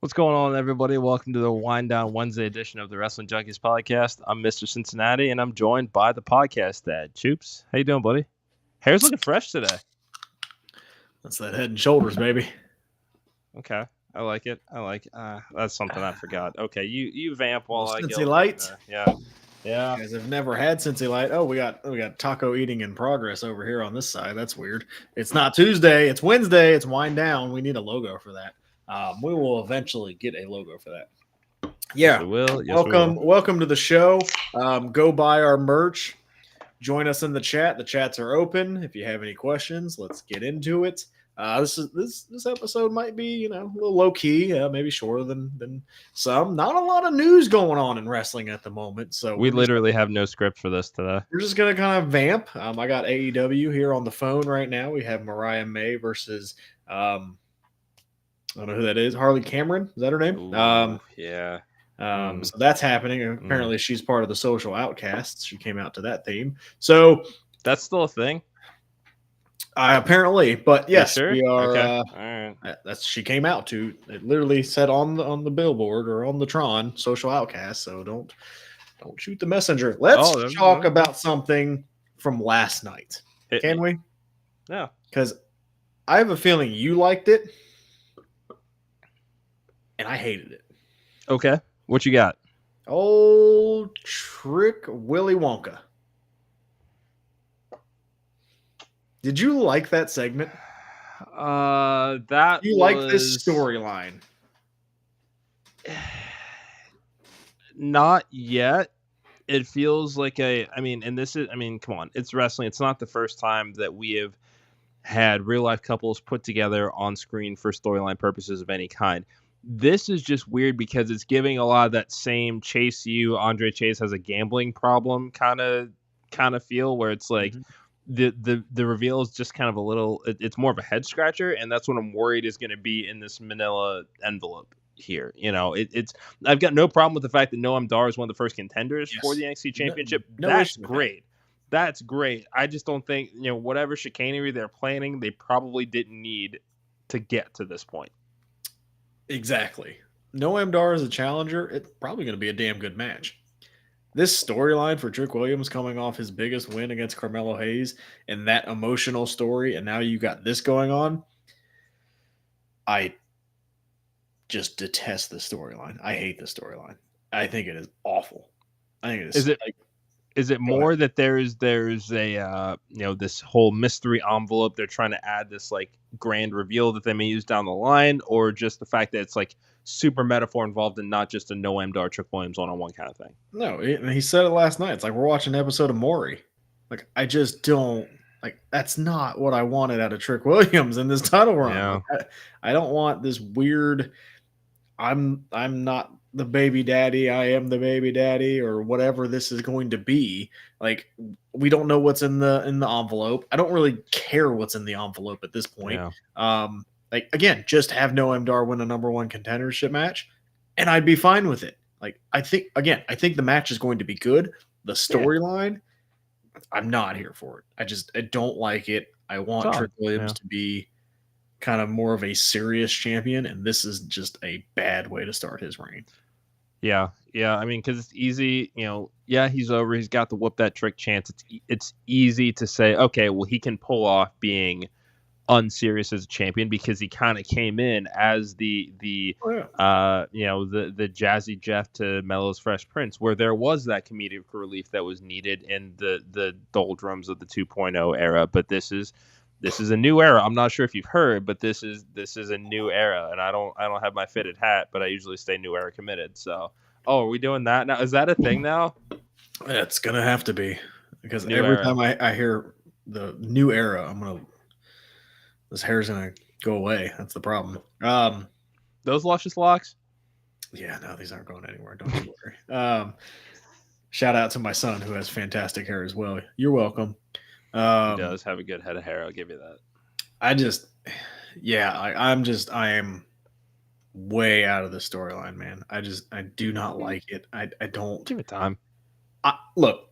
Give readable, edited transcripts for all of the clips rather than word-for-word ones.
What's going on, everybody? Welcome to the Wind Down Wednesday edition of the Wrestling Junkies podcast. I'm Mr. Cincinnati, and I'm joined by the podcast dad, Choops. How you doing, buddy? Hair's looking fresh today. That's that Head and Shoulders, baby. Okay, I like it. That's something I forgot. Okay, you vamp while I Cincy go. Light. Yeah. You guys have never had Cincy Light. Oh, we got taco eating in progress over here on this side. That's weird. It's not Tuesday. It's Wednesday. It's Wind Down. We need a logo for that. We will eventually get a logo for that. Yeah. Yes, we will. Yes, welcome to the show. Go buy our merch. Join us in the chat. The chats are open. If you have any questions, let's get into it. This episode might be, a little low key, maybe shorter than some. Not a lot of news going on in wrestling at the moment, so we literally have no script for this today. We're just gonna kind of vamp. I got AEW here on the phone right now. We have Mariah May versus I don't know who that is. Harley Cameron, is that her name? Ooh, yeah. So that's happening. Apparently, she's part of the Social Outcasts. She came out to that theme. So that's still a thing. Apparently, but yes, sure? We are. Okay. All right. She came out to. It literally said on the billboard or on the Tron Social Outcast. So don't shoot the messenger. Let's talk about something from last night. Can we? Yeah. Because I have a feeling you liked it, and I hated it. Okay. What you got? Old Trick Willy Wonka. Did you like that segment? Like this storyline? Not yet. It feels like come on, it's wrestling. It's not the first time that we have had real life couples put together on screen for storyline purposes of any kind. This is just weird because it's giving a lot of that same Chase U, Andre Chase has a gambling problem kind of feel, where it's like the reveal is just kind of a little, it's more of a head scratcher, and that's what I'm worried is going to be in this manila envelope here. It's I've got no problem with the fact that Noam Dar is one of the first contenders for the NXT Championship. That's great. That's great. I just don't think, whatever chicanery they're planning, they probably didn't need to get to this point. Exactly. Noam Dar as a challenger, it's probably going to be a damn good match. This storyline for Trick Williams coming off his biggest win against Carmelo Hayes and that emotional story, and now you got this going on. I just detest the storyline. I hate the storyline. I think it is awful. I think it is. Is it more that there's a this whole mystery envelope they're trying to add this like grand reveal that they may use down the line, or just the fact that it's like super metaphor involved and not just a Noam Dar Trick Williams one-on-one kind of thing? No, he said it last night. It's like we're watching an episode of Maury. Like, I just don't like. That's not what I wanted out of Trick Williams in this title run. Yeah. I don't want this weird. I'm not the baby daddy, I am the baby daddy, or whatever this is going to be. Like, we don't know what's in the envelope. I don't really care what's in the envelope at this point. Yeah. Like, again, just have Noam Dar win a number one contendership match, and I'd be fine with it. Like, I think the match is going to be good. The storyline, I'm not here for it. I don't like it. I want Trick Williams to be kind of more of a serious champion, and this is just a bad way to start his reign. Yeah. I mean, because it's easy, he's over. He's got the whoop that trick chance. It's easy to say, okay, well, he can pull off being unserious as a champion because he kind of came in as the Jazzy Jeff to Melo's Fresh Prince, where there was that comedic relief that was needed in the doldrums of the 2.0 era. But this is a new era. I'm not sure if you've heard, but this is a new era, and I don't have my fitted hat, but I usually stay new era committed. So, are we doing that now? Is that a thing now? It's gonna have to be, because every time I hear the new era, this hair's gonna go away. That's the problem. Those luscious locks? Yeah, no, these aren't going anywhere. Don't you worry. Shout out to my son who has fantastic hair as well. You're welcome. He does have a good head of hair. I'll give you that. I am way out of the storyline, man. I do not like it. I don't. Give it time. Look,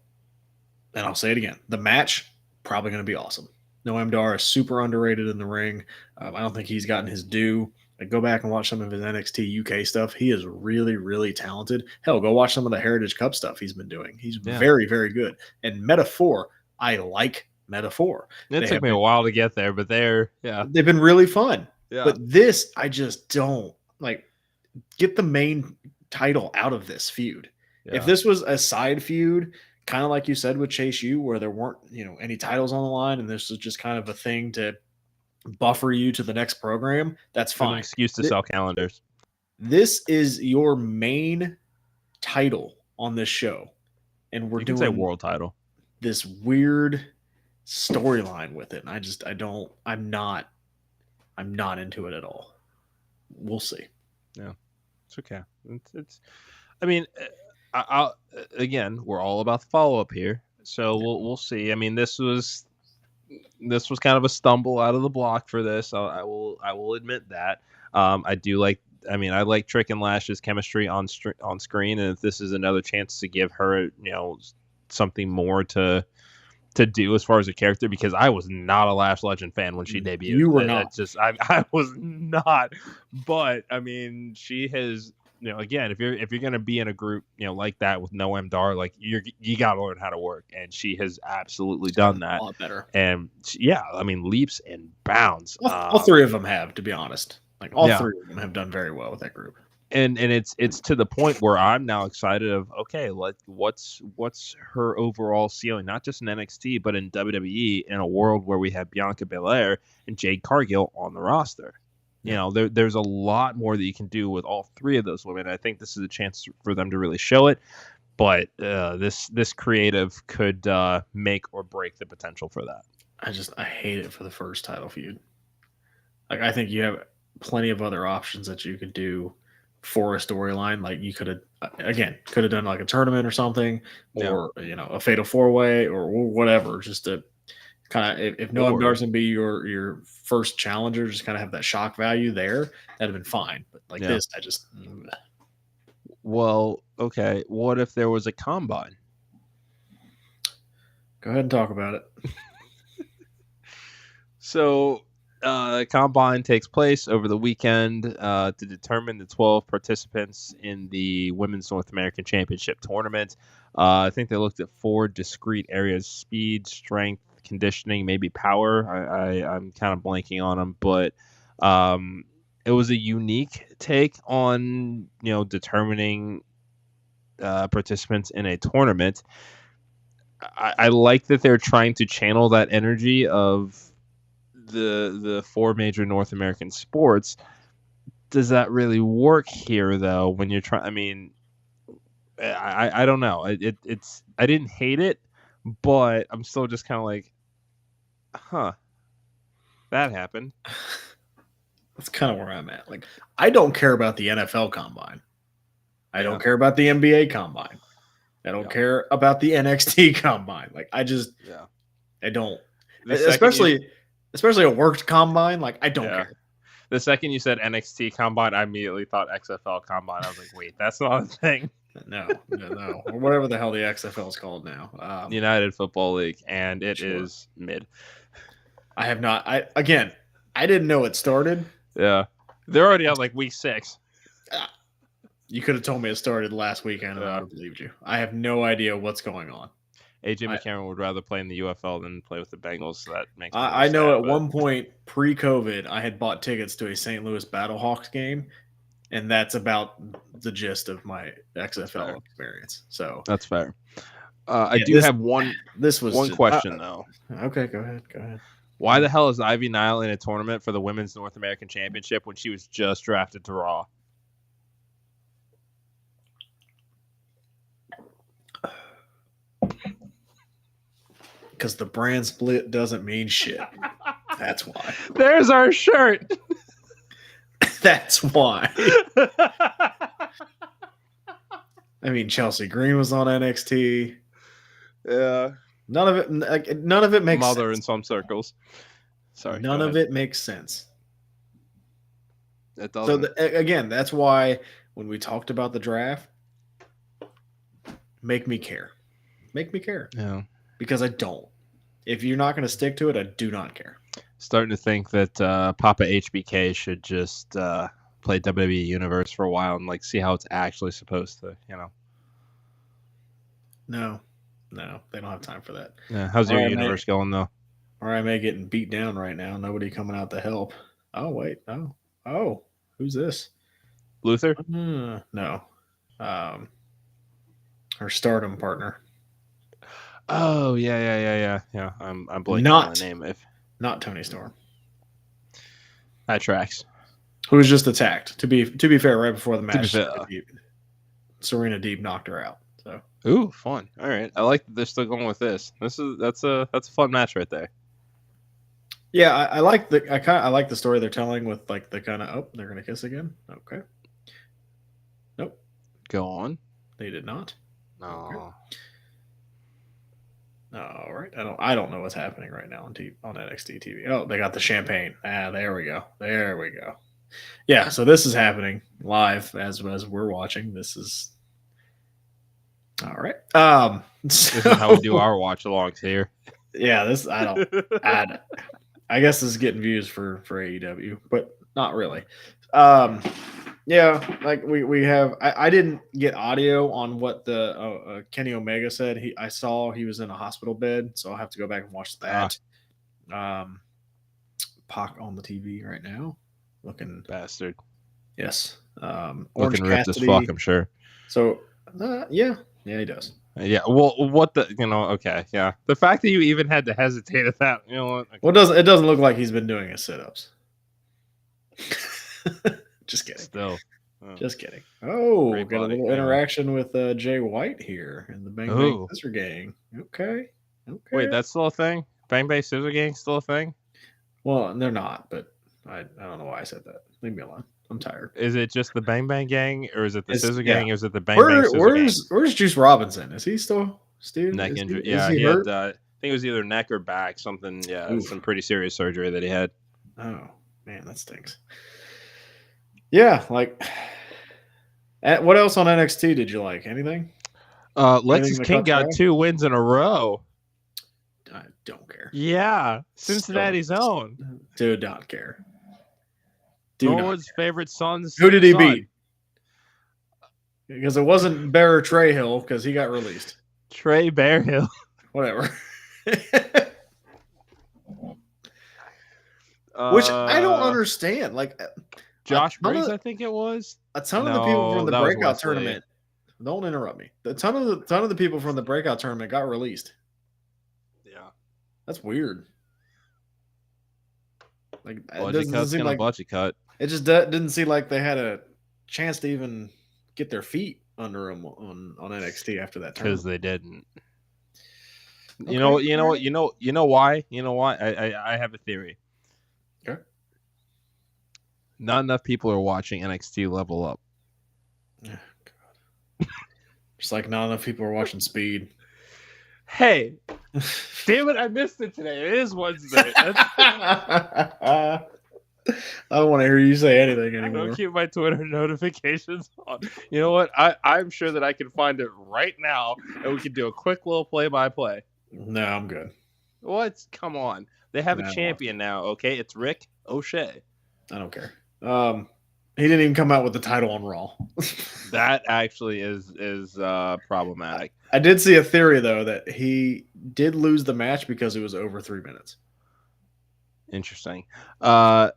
and I'll say it again. The match, probably going to be awesome. Noam Dar is super underrated in the ring. I don't think he's gotten his due. Like, go back and watch some of his NXT UK stuff. He is really, really talented. Hell, go watch some of the Heritage Cup stuff he's been doing. He's very, very good. And Metaphor, I like Metaphor. It took me a while to get there, but they've been really fun. Yeah. But this, I just don't like. Get the main title out of this feud. Yeah. If this was a side feud, kind of like you said with Chase U, where there weren't any titles on the line, and this was just kind of a thing to buffer you to the next program, that's fine. An excuse to sell calendars. This is your main title on this show, and we're doing a world title. This weird storyline with it, and I'm not into it at all. We'll see. Yeah, it's okay. It's I mean, I'll again, we're all about the follow up here, so we'll see. I mean, this was kind of a stumble out of the block for this. I will admit that. I like Trick and Lash's chemistry on screen, and if this is another chance to give her, something more to do as far as a character, because I was not a Lash Legend fan when she debuted. You were not. I was not. But I mean, she has. Again, if you're gonna be in a group, like that with no Dar, like you gotta learn how to work, and she has absolutely done that. A lot better. And I mean, leaps and bounds. All three of them have, to be honest. Like all three of them have done very well with that group. And it's to the point where I'm now excited of, okay, like what's her overall ceiling, not just in NXT but in WWE, in a world where we have Bianca Belair and Jade Cargill on the roster. There's a lot more that you can do with all three of those women. I think this is a chance for them to really show it. But this creative could make or break the potential for that. I hate it for the first title feud. Like, I think you have plenty of other options that you could do for a storyline. Like, you could have done like a tournament or something, or a fatal 4-way or whatever, just to kind of, if Noam Dar's gonna be your first challenger, just kind of have that shock value there. That'd have been fine. But like this, I just. Well, okay. What if there was a combine? Go ahead and talk about it. So, combine takes place over the weekend to determine the 12 participants in the Women's North American Championship tournament. I think they looked at 4 discrete areas: speed, strength, conditioning, maybe power. I'm kind of blanking on them, but it was a unique take on determining participants in a tournament. I like that they're trying to channel that energy of the 4 major North American sports. Does that really work here, though? When you're trying, I mean, I don't know. It's I didn't hate it, but I'm still just kind of like, that happened. That's kind of where I'm at. Like, I don't care about the NFL combine. I don't care about the NBA combine. I don't care about the NXT combine. Like, I don't. Especially a worked combine. Like, I don't care. The second you said NXT combine, I immediately thought XFL combine. I was like, wait, that's not a thing. No. Or whatever the hell the XFL is called now. United Football League, and it is mid. I have not. I didn't know it started. Yeah. They're already on like week 6. You could have told me it started last weekend and I would have believed you. I have no idea what's going on. AJ McCarron would rather play in the UFL than play with the Bengals, so that makes me I know at one point pre-COVID, I had bought tickets to a St. Louis Battlehawks game, and that's about the gist of my XFL experience. So that's fair. I do have one question though. Okay, go ahead. Why the hell is Ivy Nile in a tournament for the Women's North American Championship when she was just drafted to Raw? Because the brand split doesn't mean shit. That's why. There's our shirt. That's why. I mean, Chelsea Green was on NXT. Yeah. None of it makes Mother sense. In some circles. Sorry. None of it makes sense. It doesn't. So again, that's why when we talked about the draft, make me care. Make me care. Yeah. Because I don't. If you're not going to stick to it, I do not care. Starting to think that Papa HBK should just play WWE Universe for a while and like see how it's actually supposed to, No, they don't have time for that. Yeah, how's your universe going though? RMA getting beat down right now. Nobody coming out to help. Oh wait, oh, who's this? Luther? No, her Stardom partner. Oh yeah. I'm blanking on the name. Not Tony Storm. That tracks. Who was just attacked? To be fair, right before the match, fair, Serena Deeb knocked her out. So. Ooh, fun. All right, I like that they're still going with this. That's a fun match right there. Yeah, I like the story they're telling with like the kind of they're gonna kiss again. Okay. Nope. Go on. They did not. No. Okay. All right. I don't know what's happening right now on NXT TV. Oh, they got the champagne. There we go. Yeah, so this is happening live as we're watching. This is all right. This is how we do our watch alongs here. Yeah, this I guess this is getting views for AEW, but not really. Yeah, like we have. I didn't get audio on what the Kenny Omega said. I saw he was in a hospital bed, so I'll have to go back and watch that. Pac on the TV right now, looking bastard. Yes, looking ripped as fuck. I'm sure. So yeah, he does. Yeah. Well, what the Okay. Yeah. The fact that you even had to hesitate at that, what? Okay. Well, it doesn't look like he's been doing his sit-ups. Just kidding. Still. Just kidding. Oh, got a little interaction with Jay White here in the Bang Bang Scissor Gang. Okay. Wait, that's still a thing? Bang Bang Scissor Gang still a thing? Well, they're not, but I don't know why I said that. Leave me alone. I'm tired. Is it just the Bang Bang Gang, or is it the Scissor Gang, or is it the Bang Bang Scissor Gang? Where's Juice Robinson? Is he still neck injury? Yeah, he had. I think it was either neck or back. Something. Yeah, some pretty serious surgery that he had. Oh man, that stinks. Yeah, like. What else on NXT did you like? Anything? Lexis King got 2 wins in a row. I don't care. Yeah, Cincinnati's own. Dude, don't care. No one's favorite son's. Who did he beat? Because it wasn't Bear Trey Hill because he got released. Trey Bear Hill. Whatever. Which I don't understand. Like Josh Briggs, I think it was. A ton of the people from the breakout tournament. Don't interrupt me. A ton of the people from the breakout tournament got released. Yeah, that's weird. Like budget cut's gonna budget cut. It just didn't seem like they had a chance to even get their feet under them on NXT after that tournament. Because they didn't. Okay. You know why? You know why? I have a theory. Okay. Not enough people are watching NXT Level Up. Oh, God. Just like not enough people are watching Speed. Hey, damn it! I missed it today. It is Wednesday. I don't want to hear you say anything anymore. I don't keep my Twitter notifications on. You know what? I'm sure that I can find it right now, and we can do a quick little play-by-play. No, I'm good. What? Come on. They have a champion now, okay? It's Rick O'Shea. I don't care. He didn't even come out with the title on Raw. That actually is problematic. I did see a theory, though, that he did lose the match because it was over 3 minutes. Interesting. Okay,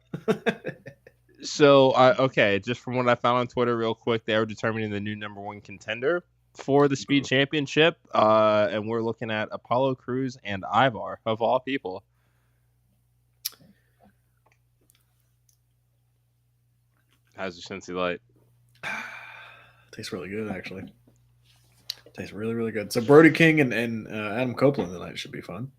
just from what I found on Twitter real quick, they are determining the new number 1 contender for the Speed Championship, and we're looking at Apollo Crews and Ivar, of all people. How's your Cincy Light? Tastes really good, actually. Tastes really, really good. So Brody King and Adam Copeland tonight should be fun.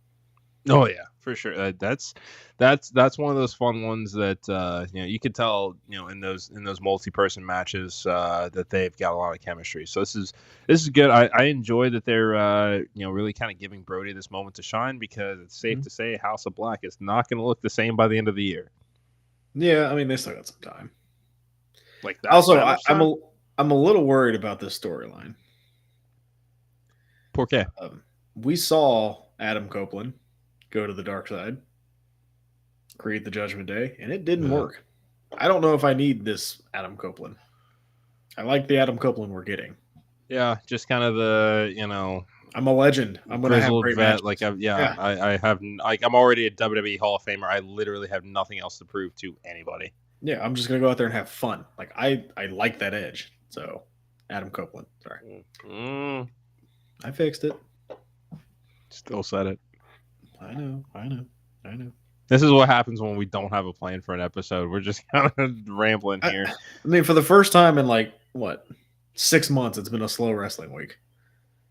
Oh yeah, for sure. That's one of those fun ones that you could tell in those multi-person matches that they've got a lot of chemistry. So this is good. I enjoy that they're really kind of giving Brody this moment to shine, because it's safe to say House of Black is not going to look the same by the end of the year. Yeah, I mean they still got some time. Like that. Also, I'm a little worried about this storyline. ¿Por qué? We saw Adam Copeland go to the dark side. create the Judgment Day, and it didn't work. I don't know if I need this Adam Copeland. I like the Adam Copeland we're getting. Yeah, just kind of the I'm a legend. I'm gonna have grizzled great vet. matches. Like I have like I'm already a WWE Hall of Famer. I literally have nothing else to prove to anybody. Yeah, I'm just gonna go out there and have fun. Like I like that edge. So Adam Copeland. Sorry, I fixed it. Still said it. I know. This is what happens when we don't have a plan for an episode. We're just kind of rambling here. I mean, for the first time in like what 6 months, it's been a slow wrestling week.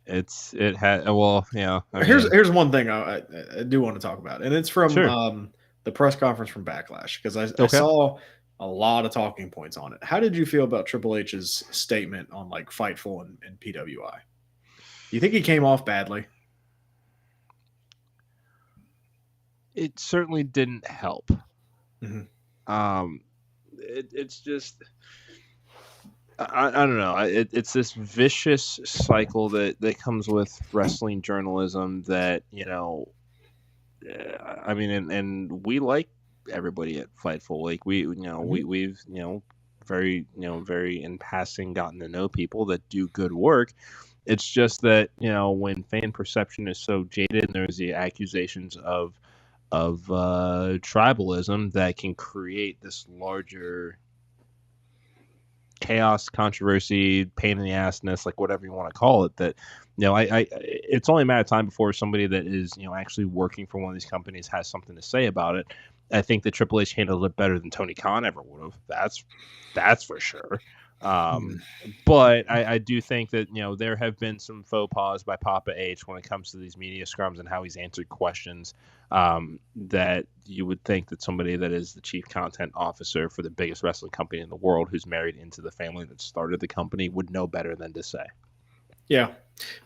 It had well, yeah. Here's one thing I do want to talk about, and it's from Sure. the press conference from Backlash, because I saw a lot of talking points on it. How did you feel about Triple H's statement on like Fightful and PWI? You think he came off badly? It certainly didn't help. Mm-hmm. It's just I don't know. It's this vicious cycle that comes with wrestling journalism that I mean, and we like everybody at Fightful. Like we've very in passing gotten to know people that do good work. It's just that when fan perception is so jaded, and there's the accusations of tribalism that can create this larger chaos, controversy, pain in the assness, like whatever you want to call it, that I it's only a matter of time before somebody that is actually working for one of these companies has something to say about it. I think that Triple H handled it better than Tony Khan ever would have. That's for sure. But I do think that there have been some faux pas by Papa H when it comes to these media scrums and how he's answered questions that you would think that somebody that is the chief content officer for the biggest wrestling company in the world, who's married into the family that started the company, would know better than to say. Yeah,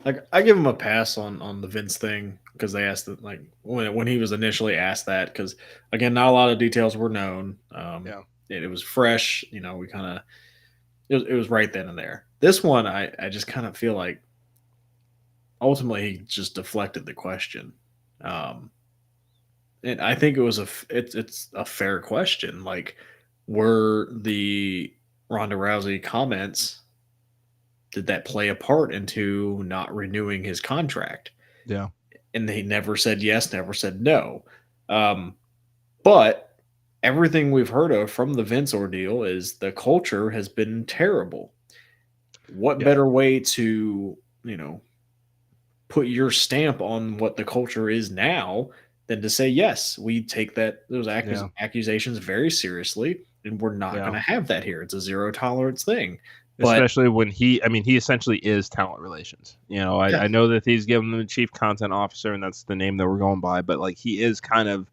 like I give him a pass on the Vince thing, because they asked that, like when he was initially asked that, because again, not a lot of details were known. It was fresh. We kind of it was right then and there. This one, I just kind of feel like ultimately he just deflected the question. And I think it's a fair question. Like, were the Ronda Rousey comments, did that play a part into not renewing his contract? Yeah. And he never said yes, never said no. But everything we've heard of from the Vince ordeal is the culture has been terrible. What better way to, put your stamp on what the culture is now than to say, yes, we take those accusations very seriously, and we're not going to have that here. It's a zero tolerance thing. Especially when he essentially is talent relations. I know that he's given them the chief content officer, and that's the name that we're going by, but like he is kind of,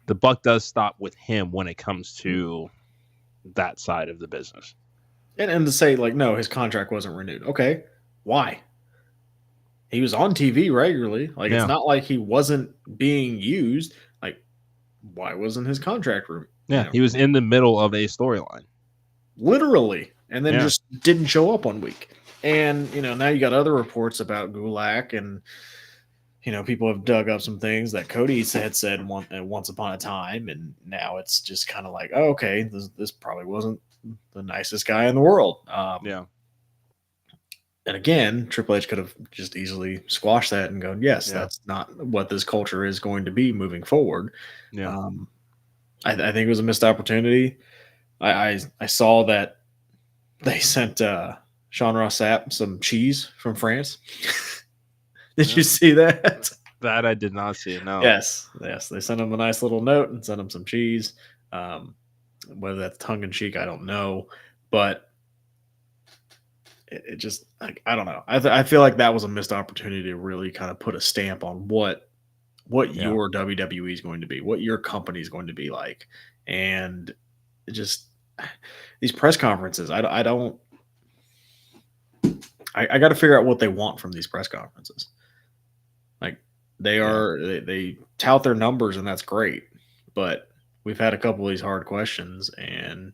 the buck does stop with him when it comes to that side of the business. And to say like, no, his contract wasn't renewed. Okay. Why? He was on TV regularly. Like, it's not like he wasn't being used. Like, why wasn't his contract renewed? Yeah. He was in the middle of a storyline. Literally. And then just didn't show up one week. And, now you got other reports about Gulak, and, people have dug up some things that Cody had said once upon a time. And now it's just kind of like, oh, okay, this probably wasn't the nicest guy in the world. And again, Triple H could have just easily squashed that and gone, yes, that's not what this culture is going to be moving forward. Yeah. I think it was a missed opportunity. I saw that they sent Sean Ross Sapp some cheese from France. Did you see that? That I did not see. No. Yes. They sent him a nice little note and sent him some cheese. Whether that's tongue in cheek, I don't know. But it just, like, I don't know. I feel like that was a missed opportunity to really kind of put a stamp on what your WWE is going to be, what your company is going to be like. And it just, these press conferences, I got to figure out what they want from these press conferences. Like, they tout their numbers, and that's great, but we've had a couple of these hard questions, and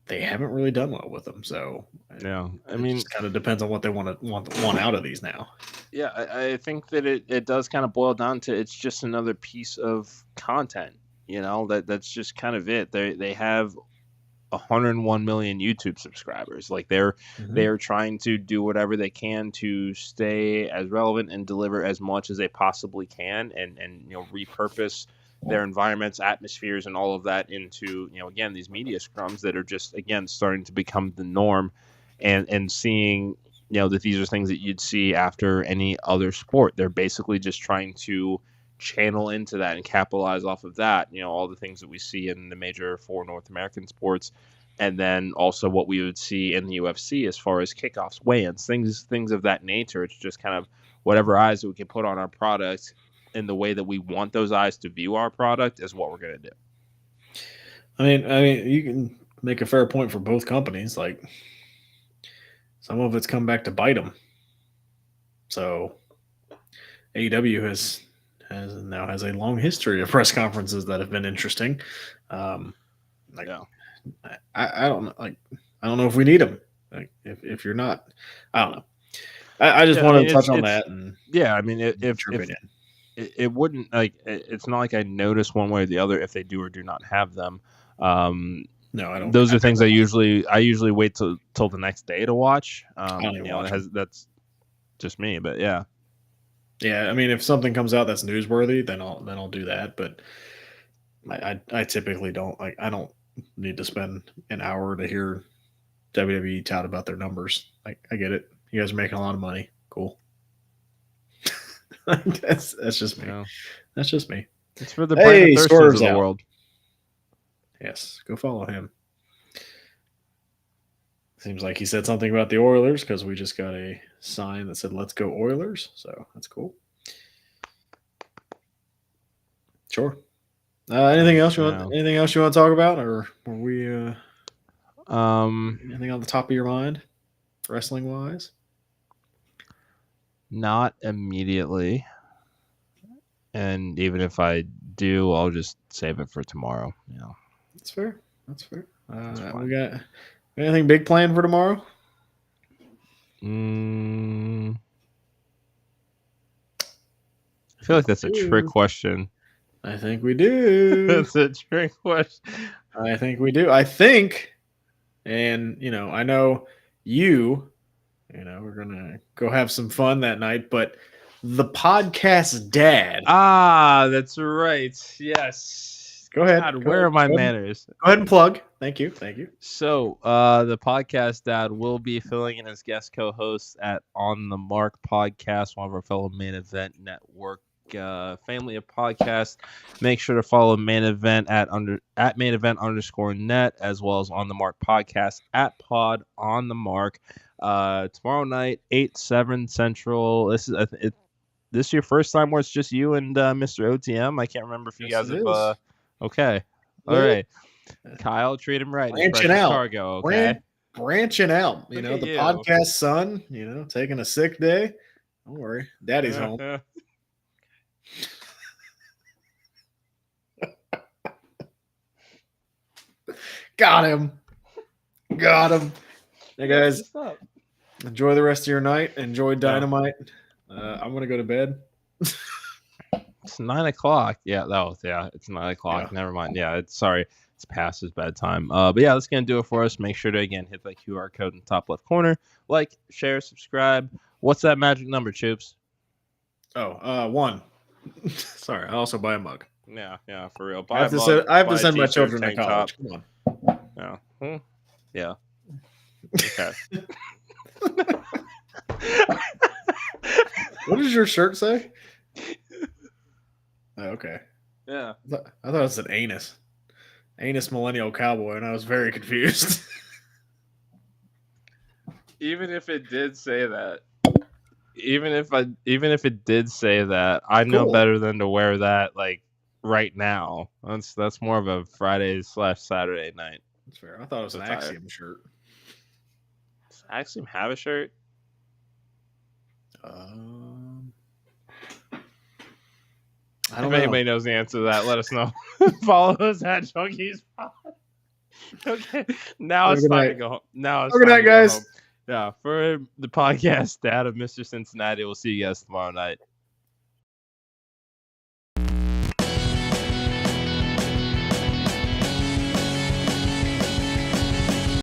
they haven't really done well with them. So I mean, it kind of depends on what they want out of these now. Yeah, I think that it does kind of boil down to, it's just another piece of content. You know, that's just kind of it. They have 101 million YouTube subscribers. Like they are trying to do whatever they can to stay as relevant and deliver as much as they possibly can, and you know, repurpose their environments, atmospheres, and all of that into, you know, again, these media scrums that are just, again, starting to become the norm, and seeing, you know, that these are things that you'd see after any other sport. They're basically just trying to channel into that and capitalize off of that, you know, all the things that we see in the major four North American sports, and then also what we would see in the UFC as far as kickoffs, weigh-ins, things of that nature. It's just kind of whatever eyes that we can put on our product in the way that we want those eyes to view our product is what we're going to do. I mean, you can make a fair point for both companies. Like, some of it's come back to bite them. So AEW has a long history of press conferences that have been interesting. Like, Yeah. I don't know. Like, I don't know if we need them. Like, if you're not, I don't know. I just wanted to touch on that. And yeah, I mean, if it wouldn't, like, it's not like I notice one way or the other if they do or do not have them. No, I don't. Those are things I usually wait till the next day to watch. I don't even You know, watch that's just me, but yeah. Yeah, I mean, if something comes out that's newsworthy, then I'll do that. But I typically don't. Like, I don't need to spend an hour to hear WWE tout about their numbers. Like, I get it. You guys are making a lot of money. Cool. That's just me. Yeah. That's just me. It's for the Brandon Thurstons of the out. world. Yes, go follow him. Seems like he said something about the Oilers because we just got a sign that said "Let's go Oilers," so that's cool. Sure. Anything else you want? Anything else you want to talk about, or were we? Anything on the top of your mind, wrestling wise? Not immediately. And even if I do, I'll just save it for tomorrow. You know. That's fair. That's fair. We got anything big planned for tomorrow? I feel like that's a trick question. I think we do. That's a trick question. I think we do. I think, and you know, I know you. You know, we're gonna go have some fun that night, but the podcast dad. Ah, that's right. Yes. Go ahead. God, where are my manners? Go ahead and plug. Thank you. So, the podcast dad will be filling in as guest co-host at On the Mark podcast, one of our fellow Main Event Network family of podcasts. Make sure to follow Main Event at Main Event _net, as well as On the Mark podcast at Pod On the Mark. Tomorrow night, 8/7 Central. This is your first time where it's just you and Mr. OTM? I can't remember if you guys have. Okay. All right. Kyle, treat him right. Branching out. Cargo, okay? Branching out. You know, the podcast son, you know, taking a sick day. Don't worry. Daddy's home. Got him. Hey, guys. Enjoy the rest of your night. Enjoy Dynamite. I'm going to go to bed. It's 9:00. Yeah, it's 9:00. Yeah. Never mind. Yeah, it's past his bedtime. But yeah, that's gonna do it for us. Make sure to again hit that QR code in the top left corner. Like, share, subscribe. What's that magic number, Choops? 1. Sorry, I also buy a mug. Yeah, for real. I have to send my children to college. Come on. Yeah. Yeah. Okay. What does your shirt say? Oh, okay. Yeah. I thought it said anus. Anus millennial cowboy, and I was very confused. Even if it did say that, even if it did say that, I know better than to wear that like right now. That's more of a Friday/Saturday night. That's fair. I thought it was an Axiom shirt. Does Axiom have a shirt? I don't know. If anybody knows the answer to that, let us know. Follow us at Junkies Pod. Okay. Now it's time to go home. Good night, guys. Yeah. For the podcast dad of Mr. Cincinnati, we'll see you guys tomorrow night.